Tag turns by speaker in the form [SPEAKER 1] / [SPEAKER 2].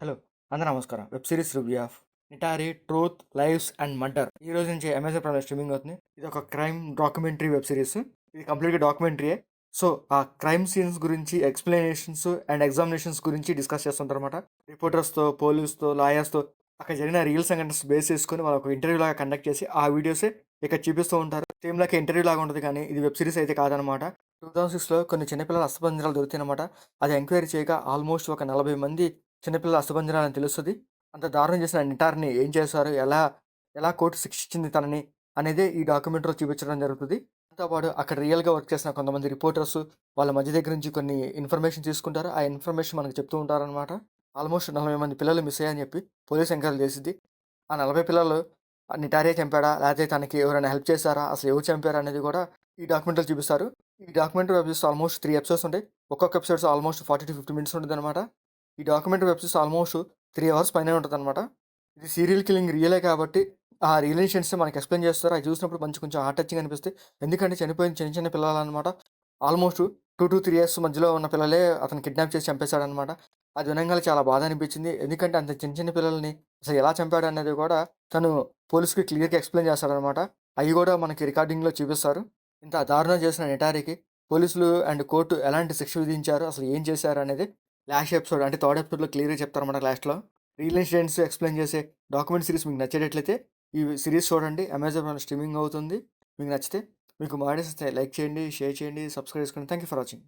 [SPEAKER 1] Hello! అందరూ నమస్కారం. Web series review of 'Nithari truth, lives and murder' ఈ రోజు నుంచి అమెజాన్ ప్రైమ్‌లో స్ట్రీమింగ్ అవుతుంది. ఇది ఒక క్రైమ్ డాక్యుమెంటరీ వెబ్ సిరీస్. ఇది కంప్లీట్‌గా డాక్యుమెంటరీయే. సో, ఆ క్రైమ్ సీన్స్ గురించి ఎక్స్‌ప్లనేషన్స్ అండ్ ఎగ్జామినేషన్స్ గురించి డిస్కస్ చేస్తుంటారనమాట. రిపోర్టర్స్‌తో, పోలీస్‌తో, లాయర్స్‌తో అక్కడ జరిగిన రియల్ సంఘటనస్ బేస్ చేసుకొని వాళ్ళు ఒక ఇంటర్వ్యూ లాగా కండక్ట్ చేసి ఆ వీడియోసే ఇక్కడ చూపిస్తూ ఉంటారు. సేమ్ లైక్ ఇంటర్వ్యూ లాగా ఉంటది కానీ ఇది వెబ్ సిరీస్ అయితే కాదనమాట. 2006లో కొన్ని చిన్నపిల్లల అస్థిపంజరాలు దొరికాయనమాట. అది ఎంక్వైరీ చేయగా ఆల్మోస్ట్ ఒక 40 మంది చిన్నపిల్లల అస్థిపంజరాలని తెలుస్తది. అంత దారుణం చేసిన నిటార్‌ని ఏం చేశారు? ఎలా ఎలా కోర్టు శిక్షించింది తనని? అనేదే ఈ డాక్యుమెంటరీలో చూపించడం జరుగుతది. దాంతో పాటు అక్కడ రియల్‌గా వర్క్ చేసిన కొంతమంది రిపోర్టర్స్ వాళ్ళ మధ్య దగ్గర నుంచి కొన్ని ఇన్ఫర్మేషన్ తీసుకుంటారు. ఆ ఇన్ఫర్మేషన్ మనకు చెప్తూ ఉంటారనమాట. ఆల్మోస్ట్ 40 మంది పిల్లలు మిస్ అయ్యారని చెప్పి పోలీస్ ఎంక్వైరీ చేసిద్ది. ఆ 40 పిల్లలు నిటారే చంపాడా? లేకపోతే తనకి ఎవరైనా హెల్ప్ చేశారా? అసలు ఎవరు చంపారు అనేది కూడా ఈ డాక్యుమెంటరీలో చూపిస్తారు. ఈ డాక్యుమెంటరీ ఎపిసోడ్స్ ఆల్మోస్ట్ 3 ఎపిసోడ్స్ ఉంటాయి. ఒక్కొక్క ఎపిసోడ్స్ ఆల్మోస్ట్ 40-50 మినిట్స్ ఉంటదనమాట. ఈ documentary web series almost 3 hours పైనే ఉంటదనమాట. ఇది సీరియల్ కిల్లింగ్ రియలే కాబట్టి, ఆ రియల్ ఇన్సిడెంట్స్ మనకి ఎక్స్‌ప్లెయిన్ చేస్తారు. అయి చూసినప్పుడు కొంచెం హార్ట్ టచింగ్ అనిపిస్తాయి. ఎందుకంటే చనిపోయిన చిన్న చిన్న పిల్లలనమాట. ఆల్మోస్ట్ 2-3 ఇయర్స్ మధ్యలో ఉన్న పిల్లలే అతను కిడ్నాప్ చేసి చంపేశాడనమాట. అది వినంగానే చాలా బాధ అనిపించింది. ఎందుకంటే అంత చిన్న చిన్న పిల్లల్ని అసలు ఎలా చంపాడనేది కూడా తను పోలీస్‌కి క్లియర్‌గా ఎక్స్‌ప్లెయిన్ చేస్తాడనమాట. అయి కూడా మనకి రికార్డింగ్‌లో చూపిస్తారు. ఇంత దారుణం చేసిన నిటారికి పోలీసులు అండ్ కోర్టు ఎలాంటి శిక్ష విధించారు? అసలు ఏం చేశారనేది లాస్ట్ ఎపిసోడ్ అంటే థర్డ్ ఎపిసోడ్‌లో క్లియర్‌గా చెప్తారన్నమాట లాస్ట్‌లో. రియల్ ఇన్సిడెంట్స్ ఎక్స్‌ప్లెయిన్ చేసే డాక్యుమెంట్ సీరీస్ మీకు నచ్చేటట్లయితే ఈ సీరీస్ చూడండి. అమెజాన్ ప్రైమ్‌లో స్ట్రీమింగ్ అవుతుంది. మీకు నచ్చితే మీకు మా వీడియోస్ నచ్చితే లైక్ చేయండి, షేర్ చేయండి, సబ్స్క్రైబ్ చేసుకోండి. Thank you for watching.